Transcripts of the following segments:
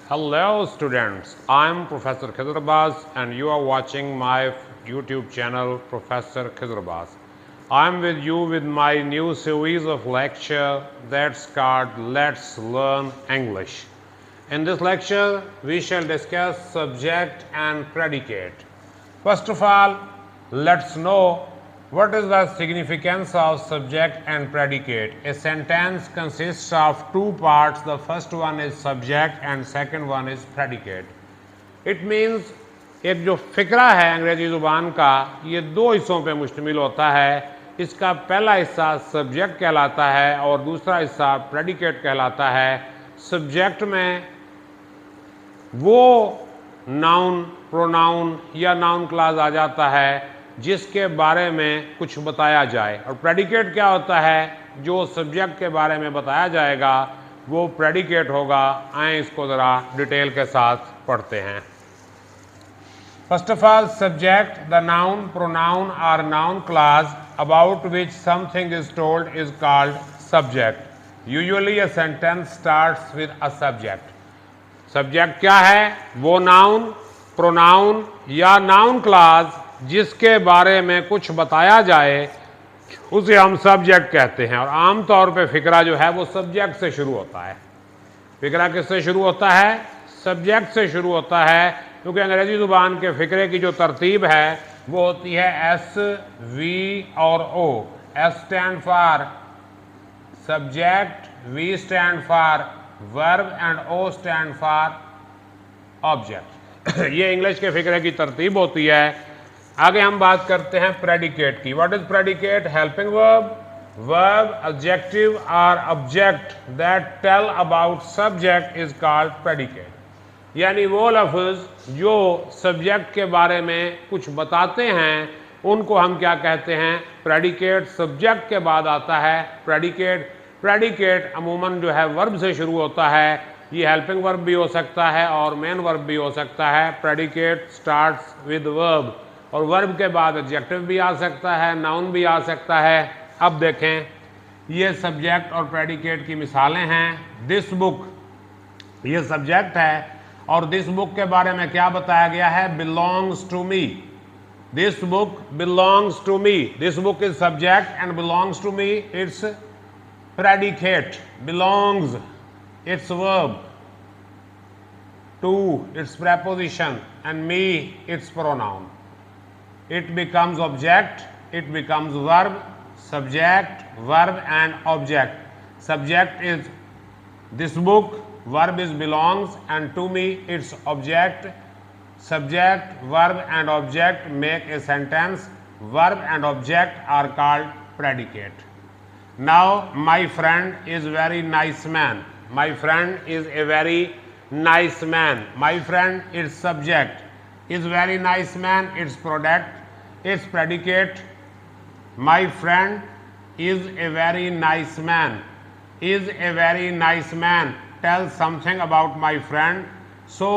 Hello students, I am Professor Khidr and you are watching my YouTube channel Professor Khidr. I am with you with my new series of lecture that's called Let's Learn English. In this lecture, we shall discuss subject and predicate. First of all, let's know what is the significance of subject and predicate. A sentence consists of two parts. The first one is subject and second one is predicate. It means एक जो फ़िक्रा है अंग्रेज़ी ज़ुबान का ये दो हिस्सों पे मुश्तमिल होता है. इसका पहला हिस्सा सब्जेक्ट कहलाता है और दूसरा हिस्सा प्रेडिकेट कहलाता है. सब्जेक्ट में वो नाउन, प्रोनाउन या नाउन क्लास आ जाता है जिसके बारे में कुछ बताया जाए, और प्रेडिकेट क्या होता है, जो सब्जेक्ट के बारे में बताया जाएगा वो प्रेडिकेट होगा. आए इसको ज़रा डिटेल के साथ पढ़ते हैं. First of all, subject the noun, pronoun और noun class about which something is told is called subject. Usually a sentence starts with a subject. Subject क्या है? वो नाउन, प्रोनाउन या नाउन क्लास जिसके बारे में कुछ बताया जाए उसे हम सब्जेक्ट कहते हैं. और आमतौर पे फ़िक्रा जो है वो सब्जेक्ट से शुरू होता है. फ़िक्रा किससे शुरू होता है? सब्जेक्ट से शुरू होता है, क्योंकि अंग्रेज़ी ज़ुबान के फ़िक्रे की जो तरतीब है वो होती है एस, वी और O. S stand for subject, V stand for verb and O stand for object. ये इंग्लिश के फ़िक्रे की तरतीब होती है. आगे हम बात करते हैं प्रेडिकेट की. What is predicate? Helping verb, verb, adjective और object that tell about subject is called predicate. यानी वो लफ्ज़ जो सब्जेक्ट के बारे में कुछ बताते हैं उनको हम क्या कहते हैं? प्रेडिकेट. सब्जेक्ट के बाद आता है प्रेडिकेट. प्रेडिकेट अमूमन जो है वर्ब से शुरू होता है. ये हेल्पिंग वर्ब भी हो सकता है और मेन वर्ब भी हो सकता है. प्रेडिकेट स्टार्ट्स विद वर्ब, और वर्ब के बाद एडजेक्टिव भी आ सकता है, नाउन भी आ सकता है. अब देखें, ये सब्जेक्ट और प्रेडिकेट की मिसालें हैं. दिस बुक, ये सब्जेक्ट है और दिस बुक के बारे में क्या बताया गया है? Belongs to me. This book belongs to me. This book is subject and belongs to me its predicate. Belongs its verb, to its preposition and me its pronoun. It becomes object, it becomes verb, subject, verb and object. Subject is this book, verb is belongs, and to me it's object. Subject, verb and object make a sentence. Verb and object are called predicate. Now my friend is very nice man. My friend is a very nice man. My friend is subject. Is very nice man its product, its predicate. My friend is a very nice man. Is a very nice man tells something about my friend. So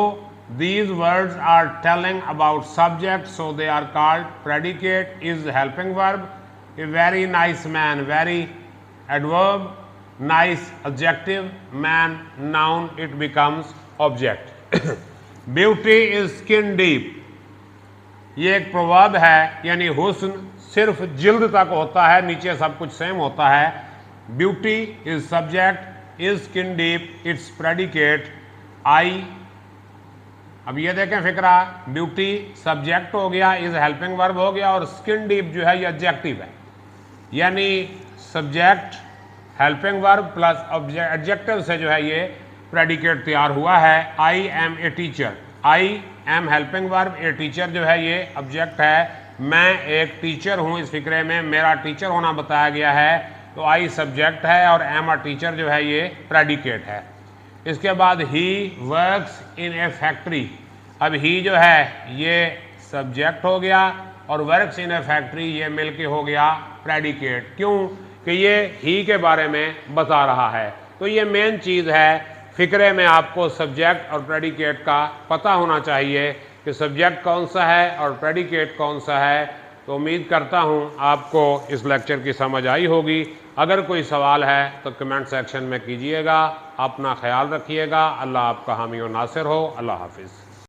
these words are telling about subject, so they are called predicate. Is helping verb. A very nice man, very adverb, nice adjective, man noun, it becomes object. Beauty is skin deep. ये एक proverb है, यानी हुस्न सिर्फ जिल्द तक होता है, नीचे सब कुछ सेम होता है. Beauty is subject, is skin deep it's predicate. आई, अब ये देखें फ़िक्रा, ब्यूटी सब्जेक्ट हो गया, इज हेल्पिंग वर्ब हो गया, और स्किन डीप जो है ये एडजेक्टिव है. यानी subject, helping verb plus adjective से जो है ये प्रेडिकेट तैयार हुआ है. I am a teacher. I am helping verb, a teacher जो है ये ऑब्जेक्ट है. मैं एक टीचर हूँ, इस फिक्रे में मेरा टीचर होना बताया गया है, तो आई सब्जेक्ट है और एम अ टीचर जो है ये प्रेडिकेट है. इसके बाद he works in A factory. अब ही जो है ये सब्जेक्ट हो गया और वर्क्स इन ए फैक्ट्री ये मिलके हो गया प्रेडिकेट. क्यों? कि ये ही के बारे में बता रहा है. तो ये मेन चीज़ है. फ़िक्रे में आपको सब्जेक्ट और प्रेडिकेट का पता होना चाहिए कि सब्जेक्ट कौन सा है और प्रेडिकेट कौन सा है. तो उम्मीद करता हूँ आपको इस लेक्चर की समझ आई होगी. अगर कोई सवाल है तो कमेंट सेक्शन में कीजिएगा. अपना ख्याल रखिएगा। अल्लाह आपका हामी और नासिर हो। अल्लाह हाफिज़।